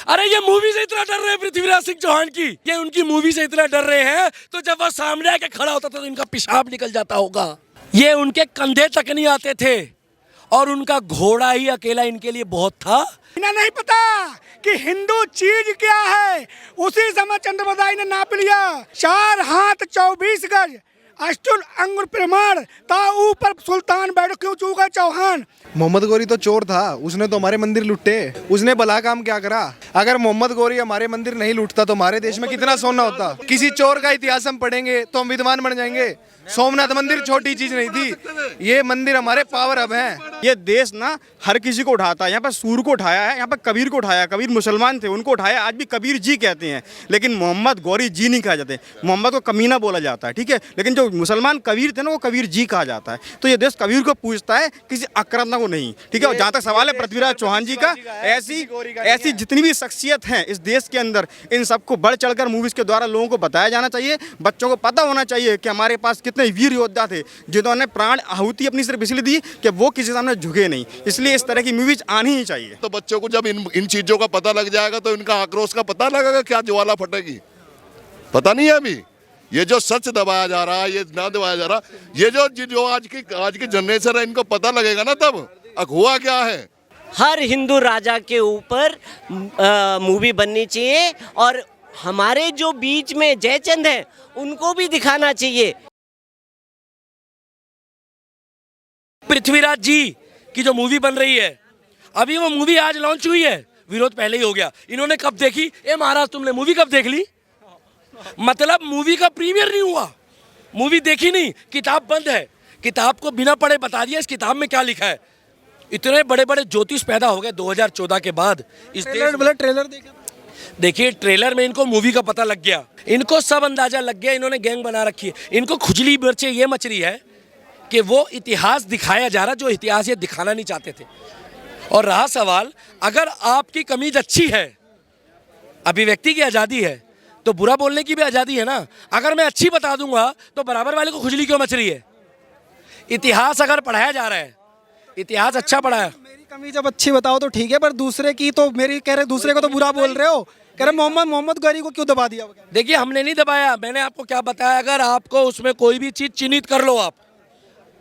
अरे ये मूवी से इतना डर रहे हैं पृथ्वीराज सिंह चौहान की, ये उनकी मूवी से इतना डर रहे हैं तो जब वो सामने आके खड़ा होता था तो इनका पेशाब निकल जाता होगा। ये उनके कंधे तक नहीं आते थे और उनका घोड़ा ही अकेला इनके लिए बहुत था। इन्हें नहीं पता कि हिंदू चीज क्या है। उसी समय चंद्रबरदाई ने नाप लिया 4 हाथ 24 गज अष्टुल अंगुर प्रमाण ता ऊपर सुल्तान बैठो क्यों चूका चौहान। मोहम्मद गौरी तो चोर था, उसने तो हमारे मंदिर लूटे। उसने भला काम क्या करा? अगर मोहम्मद गौरी हमारे मंदिर नहीं लूटता तो हमारे देश में कितना सोना होता। किसी चोर का इतिहास हम पढ़ेंगे तो हम विद्वान बन जाएंगे। सोमनाथ मंदिर छोटी चीज नहीं थी, ये मंदिर हमारे पावर हब हैं। ये देश ना हर किसी को उठाता है। यहाँ पर सूर को उठाया है, यहाँ पर कबीर को उठाया। कबीर मुसलमान थे, उनको उठाया। आज भी कबीर जी कहते हैं, लेकिन मोहम्मद गौरी जी नहीं कहा जाते। मोहम्मद को कमीना बोला जाता है, ठीक है, लेकिन जो मुसलमान कबीर थे ना वो कबीर जी कहा जाता है। तो ये देश कबीर को पूछता है, किसी आक्रांता को नहीं, ठीक है। जहाँ तक सवाल है पृथ्वीराज चौहान जी का, ऐसी जितनी भी शख्सियत हैं इस देश के अंदर, इन सबको बढ़ चढ़कर मूवीज के द्वारा लोगों को बताया जाना चाहिए। बच्चों को पता होना चाहिए कि हमारे पास कितने वीर योद्धा थे जिन्होंने प्राण आहुति अपनी सिर्फ इसलिए दी कि वो किसी सामने झुके नहीं। इसलिए इस तरह की मूवीज आनी ही चाहिए। तो बच्चों को जब इन चीजों का पता लग जाएगा तो इनका आक्रोश का पता लगेगा, क्या ज्वाला फटेगी पता नहीं है। अभी ये जो सच दबाया जा रहा है, ये ना दबाया जा रहा, ये जो आज की जनरेशन है, इनको पता लगेगा ना तब हुआ क्या है। हर हिंदू राजा के ऊपर मूवी बननी चाहिए और हमारे जो बीच में जयचंद है उनको भी दिखाना चाहिए। पृथ्वीराज जी की जो मूवी बन रही है, अभी वो मूवी आज लॉन्च हुई है, विरोध पहले ही हो गया। इन्होंने कब देखी? ए महाराज तुमने मूवी कब देख ली? मतलब मूवी का प्रीमियर नहीं हुआ, मूवी देखी नहीं, किताब बंद है, किताब को बिना पढ़े बता दिया इस किताब में क्या लिखा है। इतने बड़े बड़े ज्योतिष पैदा हो गए 2014 के बाद इस ट्रेलर देखिए, ट्रेलर में इनको मूवी का पता लग गया, इनको सब अंदाजा लग गया। इन्होंने गैंग बना रखी है, इनको खुजली मिर्चे ये मच रही है कि वो इतिहास दिखाया जा रहा जो इतिहास ये दिखाना नहीं चाहते थे। और रहा सवाल, अगर आपकी कमीज अच्छी है, अभिव्यक्ति की आज़ादी है, तो बुरा बोलने की भी आज़ादी है ना। अगर मैं अच्छी बता दूंगा तो बराबर वाले को खुजली क्यों मच रही है? इतिहास अगर पढ़ाया जा रहा है, इतिहास अच्छा पढ़ाया। मेरी कमीज जब अच्छी बताओ तो ठीक है, पर दूसरे की तो मेरी कह रहे, दूसरे को तो बुरा बोल रहे हो। कह रहे मोहम्मद गौरी को क्यों दबा दिया? देखिए हमने नहीं दबाया, मैंने आपको क्या बताया, अगर आपको उसमें कोई भी चीज़ चिन्हित कर लो,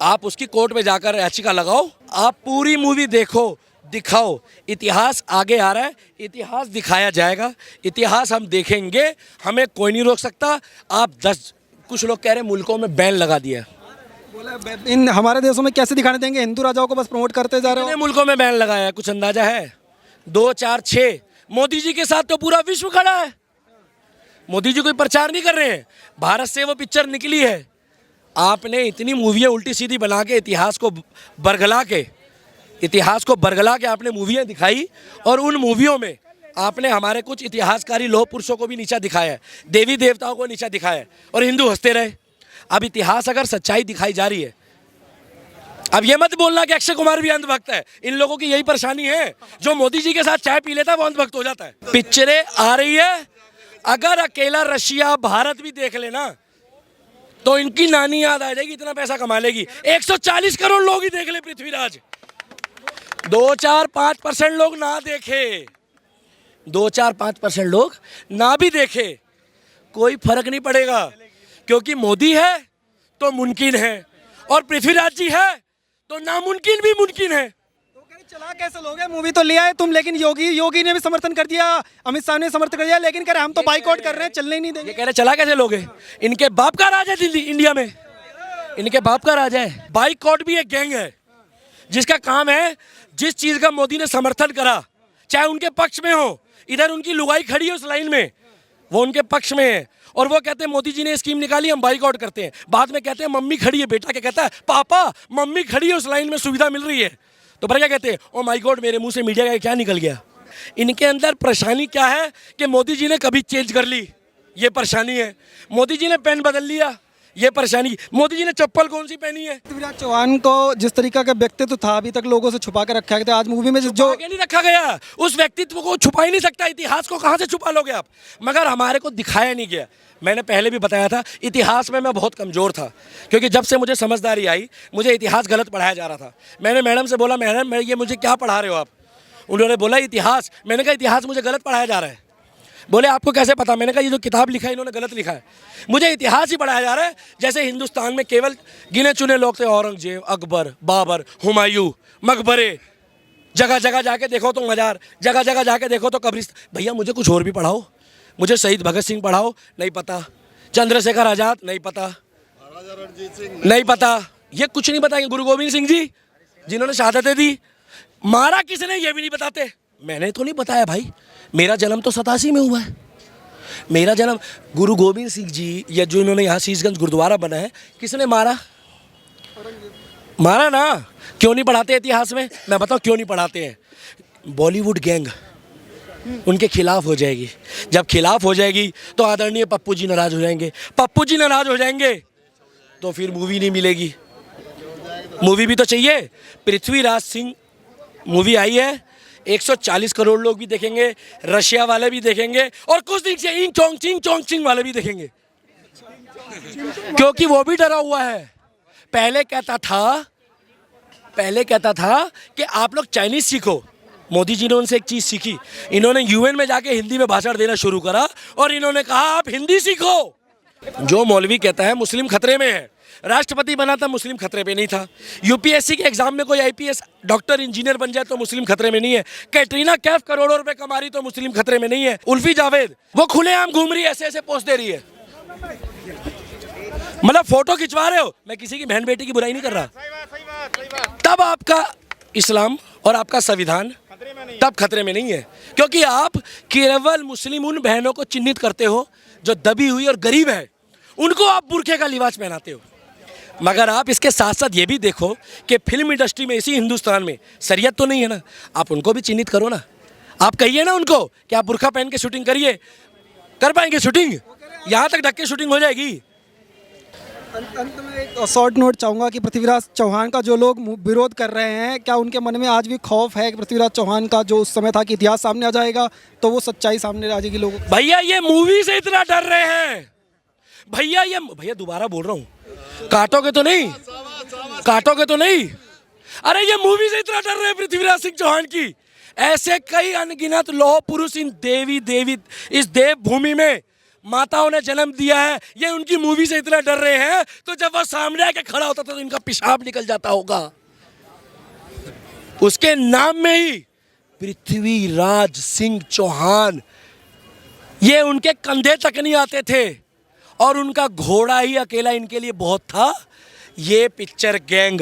आप उसकी कोर्ट में जाकर याचिका लगाओ, आप पूरी मूवी देखो, दिखाओ। इतिहास आगे आ रहा है, इतिहास दिखाया जाएगा, इतिहास हम देखेंगे, हमें कोई नहीं रोक सकता। आप 10 कुछ लोग कह रहे हैं मुल्कों में बैन लगा दिया। बोला इन हमारे देशों में कैसे दिखाने देंगे? हिंदू राजाओं को बस प्रमोट करते जा रहे हो। मुल्कों में बैन लगाया है, कुछ अंदाजा है? 2, 4, 6। मोदी जी के साथ तो पूरा विश्व खड़ा है। मोदी जी कोई प्रचार नहीं कर रहे हैं, भारत से वो पिक्चर निकली है। आपने इतनी मूवियाँ उल्टी सीधी बना के इतिहास को बरगला के आपने मूवियाँ दिखाई, और उन मूवियों में आपने हमारे कुछ इतिहासकारी लोह पुरुषों को भी नीचा दिखाया है, देवी देवताओं को नीचा दिखाया है, और हिंदू हंसते रहे। अब इतिहास अगर सच्चाई दिखाई जा रही है, अब ये मत बोलना कि अक्षय कुमार भी अंधभक्त है। इन लोगों की यही परेशानी है, जो मोदी जी के साथ चाय पी लेता है वो अंधभक्त हो जाता है। पिक्चरें आ रही है, अगर अकेला रशिया भारत भी देख लेना तो इनकी नानी याद आ जाएगी, इतना पैसा कमा लेगी। 140 करोड़ लोग ही देख ले पृथ्वीराज, 2-4-5% लोग ना देखे, 2-4-5% लोग ना भी देखे, कोई फर्क नहीं पड़ेगा, क्योंकि मोदी है तो मुमकिन है और पृथ्वीराज जी है तो नामुमकिन भी मुमकिन है। चला कैसे लोगे? मूवी तो ले आए तुम, लेकिन योगी ने भी समर्थन कर दिया, अमित शाह ने समर्थन कर दिया, लेकिन कह रहे हम तो बाइकआउट कर रहे हैं, चलने ही नहीं देंगे। ये कह रहे चला कैसे लोगे? इनके बाप का राज है दिल्ली, इंडिया में इनके बाप का राज है। बाइकआउट भी एक गैंग है जिसका काम है, जिस चीज़ का मोदी ने समर्थन करा, चाहे उनके पक्ष में हो, इधर उनकी लुगाई खड़ी है उस लाइन में, वो उनके पक्ष में है, और वो कहते हैं मोदी जी ने स्कीम निकाली हम बाइकआउट करते हैं। बाद में कहते हैं मम्मी खड़ी है, बेटा क्या कहता है, पापा मम्मी खड़ी है उस लाइन में, सुविधा मिल रही है, तो फिर क्या कहते हैं, ओ माय गॉड मेरे मुंह से मीडिया का क्या निकल गया। इनके अंदर परेशानी क्या है कि मोदी जी ने कभी चेंज कर ली, ये परेशानी है। मोदी जी ने पेन बदल लिया, ये परेशानी। मोदी जी ने चप्पल कौन सी पहनी है? पृथ्वीराज चौहान को जिस तरीका का व्यक्तित्व था अभी तक लोगों से छुपा कर रखा गया था, आज मूवी में जो नहीं रखा गया, उस व्यक्तित्व को छुपा ही नहीं सकता। इतिहास को कहाँ से छुपा लोगे आप? मगर हमारे को दिखाया नहीं गया। मैंने पहले भी बताया था, इतिहास में मैं बहुत कमज़ोर था, क्योंकि जब से मुझे समझदारी आई, मुझे इतिहास गलत पढ़ाया जा रहा था। मैंने मैडम से बोला, मैडम ये मुझे क्या पढ़ा रहे हो आप? उन्होंने बोला इतिहास। मैंने कहा इतिहास मुझे गलत पढ़ाया जा रहा है। बोले आपको कैसे पता? मैंने कहा ये जो किताब लिखा है इन्होंने गलत लिखा है। मुझे इतिहास ही पढ़ाया जा रहा है जैसे हिंदुस्तान में केवल गिने चुने लोग थे, औरंगजेब, अकबर, बाबर, हुमायूं, मकबरे, जगह जगह जाके देखो तो मज़ार, जगह जगह जाके देखो तो कब्रिस्तान। भैया मुझे कुछ और भी पढ़ाओ, मुझे शहीद भगत सिंह पढ़ाओ, नहीं पता। चंद्रशेखर आज़ाद, नहीं पता, नहीं पता। ये कुछ नहीं बताएंगे। गुरु गोविंद सिंह जी जिन्होंने शहादतें दी, मारा किसने ये भी नहीं बताते। मैंने तो नहीं बताया भाई, मेरा जन्म तो 87 में हुआ है। मेरा जन्म गुरु गोविंद सिंह जी या जो इन्होंने यहाँ शीशगंज गुरुद्वारा बना है, किसने मारा? मारा ना। क्यों नहीं पढ़ाते इतिहास में? मैं बताऊँ क्यों नहीं पढ़ाते हैं। बॉलीवुड गैंग उनके खिलाफ हो जाएगी। जब खिलाफ हो जाएगी तो आदरणीय पप्पू जी नाराज हो जाएंगे। पप्पू जी नाराज हो जाएंगे तो फिर मूवी नहीं मिलेगी। मूवी भी तो चाहिए। पृथ्वीराज सिंह मूवी आई है, 140 करोड़ लोग भी देखेंगे, रशिया वाले भी देखेंगे और कुछ दिन से इंग चोंग चिंग वाले भी देखेंगे, क्योंकि वो भी डरा हुआ है। पहले कहता था कि आप लोग चाइनीज सीखो। मोदी जी ने उनसे एक चीज सीखी, इन्होंने यूएन में जाके हिंदी में भाषण देना शुरू करा और इन्होंने कहा आप हिंदी सीखो। जो मौलवी कहता है मुस्लिम खतरे में है, राष्ट्रपति बना था मुस्लिम खतरे पे नहीं था। यूपीएससी के एग्जाम में कोई आईपीएस डॉक्टर इंजीनियर बन जाए तो मुस्लिम खतरे में नहीं है। कैटरीना कैफ करोड़ों रुपए कमा रही तो मुस्लिम खतरे में नहीं है। उल्फी जावेद वो खुलेआम घूम रही है, ऐसे ऐसे पोस्ट दे रही है, मतलब फोटो खिंचवा रहे हो। मैं किसी की बहन बेटी की बुराई नहीं कर रहा। तब आपका इस्लाम और आपका संविधान तब खतरे में नहीं है, क्योंकि आप केवल मुस्लिम उन बहनों को चिन्हित करते हो जो दबी हुई और गरीब है, उनको आप बुर्के का लिबास पहनाते हो। मगर आप इसके साथ साथ ये भी देखो कि फिल्म इंडस्ट्री में, इसी हिंदुस्तान में शरीयत तो नहीं है ना, आप उनको भी चिन्हित करो ना। आप कहिए ना उनको कि आप बुर्का पहन के शूटिंग करिए, कर पाएंगे शूटिंग? यहाँ तक ढक के शूटिंग हो जाएगी। अंत में एक शॉर्ट नोट चाहूँगा कि पृथ्वीराज चौहान का जो लोग विरोध कर रहे हैं, क्या उनके मन में आज भी खौफ है कि पृथ्वीराज चौहान का जो उस समय था कि इतिहास सामने आ जाएगा तो वो सच्चाई सामने आ जाएगी लोगों? भैया ये मूवी से इतना डर रहे हैं। भैया दोबारा बोल रहा हूँ, काटोगे तो नहीं? काटोगे तो नहीं? अरे ये मूवी से इतना डर रहे हैं पृथ्वीराज सिंह चौहान की। ऐसे कई अनगिनत लौह पुरुष इस देव भूमि में माताओं ने जन्म दिया है, ये उनकी मूवी से इतना डर रहे हैं तो जब वह सामने आके खड़ा होता था तो इनका पेशाब निकल जाता होगा। उसके नाम में ही पृथ्वीराज सिंह चौहान, ये उनके कंधे तक नहीं आते थे और उनका घोड़ा ही अकेला इनके लिए बहुत था। ये पिक्चर गैंग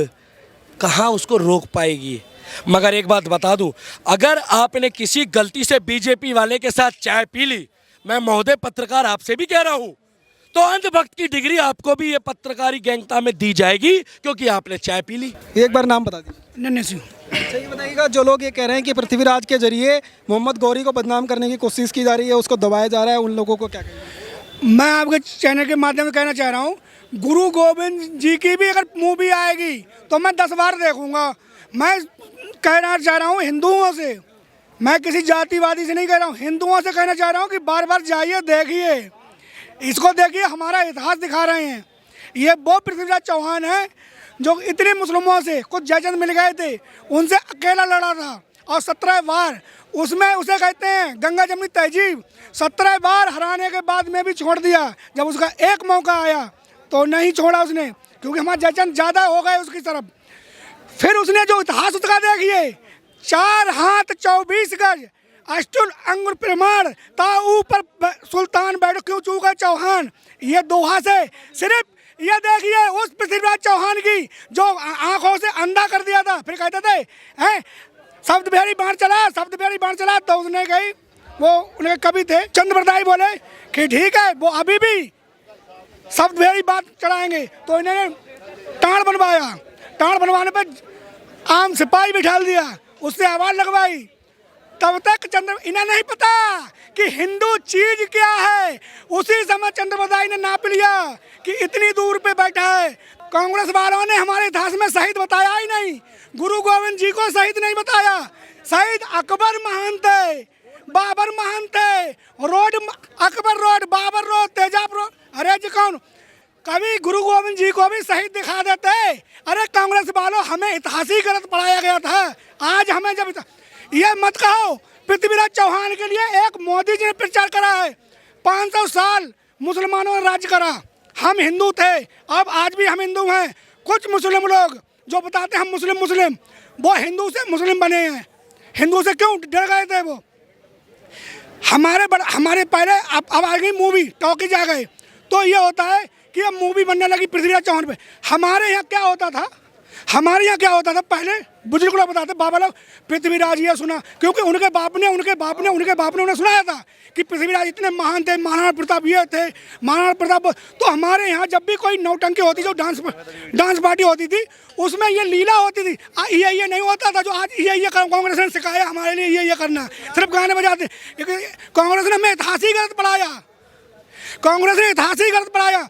कहाँ उसको रोक पाएगी? मगर एक बात बता दूं, अगर आपने किसी गलती से बीजेपी वाले के साथ चाय पी ली, मैं महोदय पत्रकार आपसे भी कह रहा हूं, तो अंधभक्त की डिग्री आपको भी ये पत्रकारी गैंगता में दी जाएगी, क्योंकि आपने चाय पी ली। एक बार नाम बता दीजिए। नन्हे सिंह। अच्छा ये बताइएगा, जो लोग ये कह रहे हैं कि पृथ्वीराज के जरिए मोहम्मद गौरी को बदनाम करने की कोशिश की जा रही है, उसको दबाया जा रहा है, उन लोगों को क्या कहेंगे? मैं आपके चैनल के माध्यम से कहना चाह रहा हूँ, गुरु गोविंद जी की भी अगर मूवी आएगी तो मैं 10 बार देखूंगा। मैं कहना चाह रहा हूँ हिंदुओं से, मैं किसी जातिवादी से नहीं कह रहा हूँ, हिंदुओं से कहना चाह रहा हूँ कि बार बार जाइए, देखिए, इसको देखिए, हमारा इतिहास दिखा रहे हैं। ये वो पृथ्वीराज चौहान है जो इतने मुस्लिमों से, कुछ जयचंद मिल गए थे, उनसे अकेला लड़ा था और 17 बार, उसमें उसे कहते हैं गंगा जमनी तहजीब, 17 बार हराने के बाद में भी छोड़ दिया। जब उसका एक मौका आया तो नहीं छोड़ा उसने, क्योंकि हमारे जयचंद ज़्यादा हो गए उसकी तरफ। फिर उसने जो इतिहास उसका देखिए, 4 हाथ 24 गज अष्टुल अंगुर प्रमाण ता ऊपर सुल्तान बैठो क्यों चूका चौहान। ये दोहा से सिर्फ ये देखिए उस पृथ्वीराज चौहान की जो आंखों से अंधा कर दिया था। फिर कहते थे हैं शब्द बिहारी बाण चला, तो उसने कही, वो उनके कवि थे चंद्रप्रदाई, बोले कि ठीक है वो अभी भी शब्द बिहारी बात चढ़ाएंगे। तो इन्होंने टाण बनवाया, टाण बनवाने पर आम सिपाही बिठा दिया, उससे आवाज़ लगवाई। तब तक इन्हें नहीं पता कि हिंदू चीज क्या है। उसी समय चंद्रप्रदाई ने नाप लिया कि इतनी दूर पे बैठा है। कांग्रेस वालों ने हमारे इतिहास में शहीद बताया ही नहीं, गुरु गोविंद जी को शहीद नहीं बताया। शहीद अकबर महान थे, बाबर महान थे, road Akbar road, Babar road, तेजाब रोड, अरे जी कौन कभी गुरु गोविंद जी को भी शहीद दिखा देते। अरे कांग्रेस वालों, हमें इतिहास ही गलत पढ़ाया गया था। आज हमें जब ये मत कहो पृथ्वीराज चौहान के लिए एक मोदी जी ने प्रचार करा है। 500 साल मुसलमानों ने राज्य करा, हम हिंदू थे, अब आज भी हम हिंदू हैं। कुछ मुस्लिम लोग जो बताते हैं हम मुस्लिम, वो हिंदू से मुस्लिम बने हैं। हिंदू से क्यों डर गए थे वो? हमारे पहले अब आ गई मूवी, टॉकीज आ गए, तो ये होता है कि अब मूवी बनने लगी पृथ्वीराज चौहान पे। हमारे यहाँ क्या होता था पहले बुजुर्ग लोग बताते, बाबा लोग पृथ्वीराज ये सुना, क्योंकि उनके बाप ने उन्हें सुनाया था कि पृथ्वीराज इतने महान थे, महाराणा प्रताप ये थे, महाराणा प्रताप। तो हमारे यहाँ जब भी कोई नौटंकी होती, जो डांस पार्टी होती थी, उसमें ये लीला होती थी। ये नहीं होता था जो आज ये कांग्रेस ने सिखाया हमारे लिए ये करना, सिर्फ गाने बजाते। कांग्रेस ने हमें इतिहास गलत पढ़ाया, कांग्रेस ने इतिहास गलत पढ़ाया।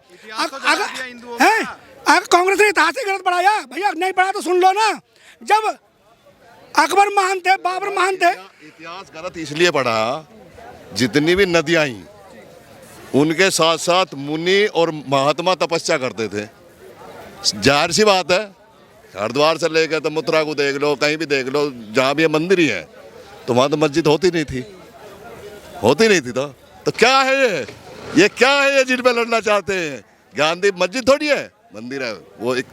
कांग्रेस ने इतिहास गलत पढ़ाया भैया, नहीं पढ़ा तो सुन लो ना। जब अकबर महान थे, बाबर महान थे। इतिहास गलत इसलिए पढ़ा, जितनी भी नदियां आई उनके साथ साथ मुनि और महात्मा तपस्या करते थे। जाहिर सी बात है, हरिद्वार से लेकर तो मथुरा को देख लो, कहीं भी देख लो, जहाँ भी ये मंदिर ही है, तो वहाँ तो मस्जिद होती नहीं थी। तो क्या है ये क्या है ये जिन पे लड़ना चाहते हैं? गांधी मस्जिद थोड़ी है, मंदिर है, वो एक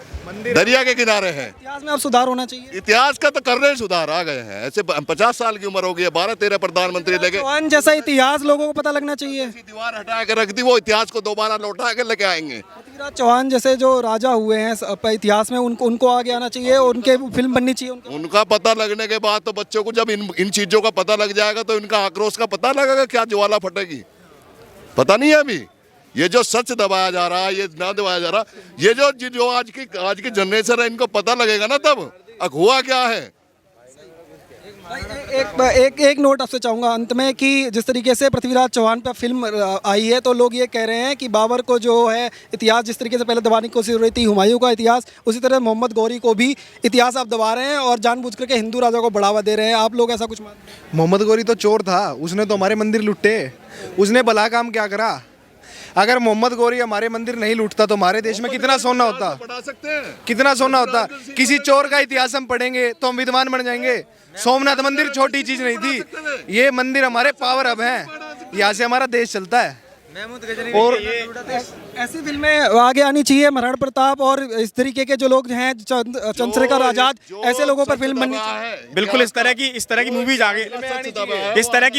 दरिया के किनारे है। इतिहास में अब सुधार होना चाहिए। इतिहास का तो करने सुधार आ गए हैं। ऐसे 50 साल की उम्र हो गई है, 12-13 प्रधानमंत्री लेके चौहान जैसा इतिहास लोगों को पता लगना चाहिए। दीवार हटा के रख दी, वो इतिहास को दोबारा लौटा के लेके आएंगे। पृथ्वीराज चौहान जैसे जो राजा हुए हैं इतिहास में, उनको आगे आना चाहिए और उनके फिल्म बननी चाहिए। उनका पता लगने के बाद तो बच्चों को जब इन चीजों का पता लग जाएगा तो इनका आक्रोश का पता लगेगा, क्या ज्वाला फटेगी। पता नहीं है अभी ये जो सच दबाया जा रहा है, ये ना दबाया जा रहा, ये जो आज की जनरेशन है, इनको पता लगेगा ना तब हुआ क्या है। एक नोट आपसे चाहूँगा अंत में कि जिस तरीके से पृथ्वीराज चौहान पर फिल्म आई है, तो लोग ये कह रहे हैं कि बाबर को जो है इतिहास जिस तरीके से पहले दबाने की कोशिश हो रही थी, हुमायूं का इतिहास, उसी तरह मोहम्मद गौरी को भी इतिहास आप दबा रहे हैं और जानबूझ करके हिंदू राजा को बढ़ावा दे रहे हैं। आप लोग ऐसा कुछ मानते हैं? मोहम्मद गौरी तो चोर था, उसने तो हमारे मंदिर लुटे। उसने भला काम क्या करा? अगर मोहम्मद गौरी हमारे मंदिर नहीं लूटता तो हमारे देश में कितना सोना होता, कितना सोना होता। किसी चोर का इतिहास हम पढ़ेंगे तो हम विद्वान बन जाएंगे। सोमनाथ मंदिर छोटी चीज नहीं थी, ये मंदिर हमारे पावर हब हैं, यहाँ से हमारा देश चलता है। और ऐसी फिल्में आगे आनी चाहिए, महाराणा प्रताप और इस तरीके के जो लोग हैं, चंद्रशेखर आजाद, ऐसे लोगों पर फिल्म बननी चाहिए। बिल्कुल इस तरह की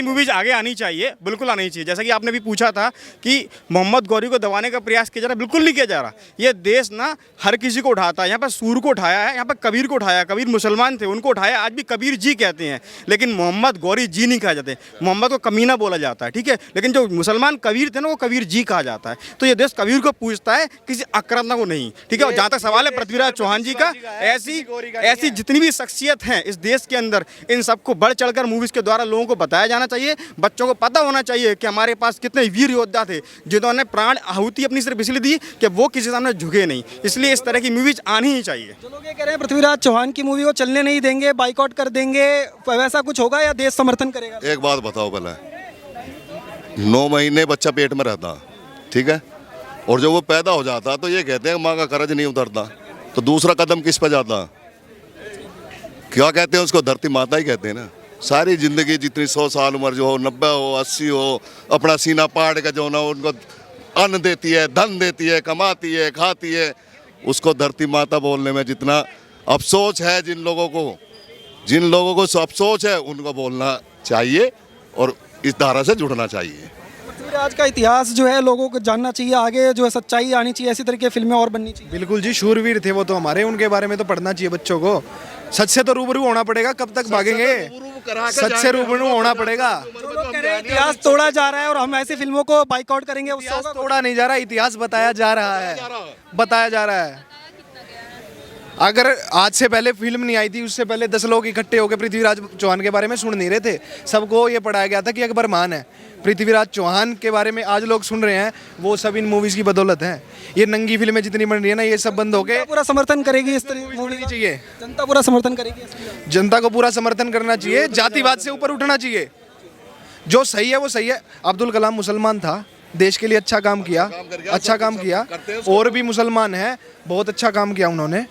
मूवीज आगे आनी चाहिए, बिल्कुल आनी चाहिए। जैसा कि आपने भी पूछा था कि मोहम्मद गौरी को दबाने का प्रयास किया जा रहा है, बिल्कुल नहीं किया जा रहा। ये देश ना हर किसी को उठाता है। यहाँ पर सूर को उठाया है, यहाँ पर कबीर को उठाया, कबीर मुसलमान थे उनको उठाया, आज भी कबीर जी कहते हैं, लेकिन मोहम्मद गौरी जी नहीं कहा जाते। मोहम्मद को कमीना बोला जाता है, ठीक है, लेकिन जो मुसलमान कबीर थे ना, वो कबीर जी कहा जाता है। तो ये देश कबीर को पूछता है, किसी आक्रांता को नहीं, ठीक है। और जहाँ तक सवाल है पृथ्वीराज चौहान जी का, ऐसी जितनी भी शख्सियत हैं इस देश के अंदर, इन सबको बढ़ चढ़कर मूवीज के द्वारा लोगों को बताया जाना चाहिए। बच्चों को पता होना चाहिए कि हमारे पास कितने वीर योद्धा थे जिन्होंने प्राण आहुति अपनी सिर्फ इसलिए दी कि वो किसी सामने झुके नहीं। इसलिए इस तरह की मूवीज आनी ही चाहिए। जो लोग ये कह रहे हैं पृथ्वीराज चौहान की मूवी को चलने नहीं देंगे, बाइकआउट कर देंगे, वैसा कुछ होगा या देश समर्थन करेगा? एक बात बताओ, पहले 9 महीने बच्चा पेट में रहता, ठीक है, और जब वो पैदा हो जाता तो ये कहते हैं माँ का कर्ज नहीं उतरता, तो दूसरा कदम किस पे जाता? क्या कहते हैं उसको? धरती माता ही कहते हैं ना। सारी जिंदगी जितनी 100 साल उम्र जो हो, 90 हो, 80 हो, अपना सीना पाड़ के जो ना उनको अन्न देती है, धन देती है, कमाती है, खाती है, उसको धरती माता बोलने में जितना अफसोस है, जिन लोगों को अफसोस है, उनको बोलना चाहिए और इस धारा से जुड़ना चाहिए। पृथ्वीराज का इतिहास जो है लोगों को जानना चाहिए, आगे जो है सच्चाई आनी चाहिए, ऐसी तरह की फिल्में और बननी चाहिए। बिल्कुल जी, शूरवीर थे वो तो हमारे, उनके बारे में तो पढ़ना चाहिए बच्चों को। सच से तो रूबरू होना पड़ेगा, कब तक भागेंगे? सच से रूबरू होना पड़ेगा। जो लोग कह रहे हैं इतिहास तोड़ा जा रहा है और हम ऐसी फिल्मों को बाइकआउट करेंगे, उससे इतिहास तोड़ा नहीं जा रहा, इतिहास बताया जा रहा है। अगर आज से पहले फिल्म नहीं आई थी, उससे पहले 10 लोग इकट्ठे होकर पृथ्वीराज चौहान के बारे में सुन नहीं रहे थे। सबको ये पढ़ाया गया था कि अकबर महान है। पृथ्वीराज चौहान के बारे में आज लोग सुन रहे हैं, वो सब इन मूवीज की बदौलत है। ये नंगी फिल्में जितनी बन रही है ना, ये सब बंद हो गए। पूरा समर्थन करेगी इस तरह होनी चाहिए, जनता पूरा समर्थन करेगी, जनता को पूरा समर्थन करना चाहिए, जातिवाद से ऊपर उठना चाहिए। जो सही है वो सही है। अब्दुल कलाम मुसलमान था, देश के लिए अच्छा काम किया, और भी मुसलमान हैं, बहुत अच्छा काम किया उन्होंने।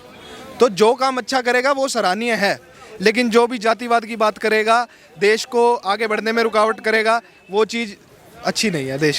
तो जो काम अच्छा करेगा वो सराहनीय है, लेकिन जो भी जातिवाद की बात करेगा, देश को आगे बढ़ने में रुकावट करेगा, वो चीज़ अच्छी नहीं है देश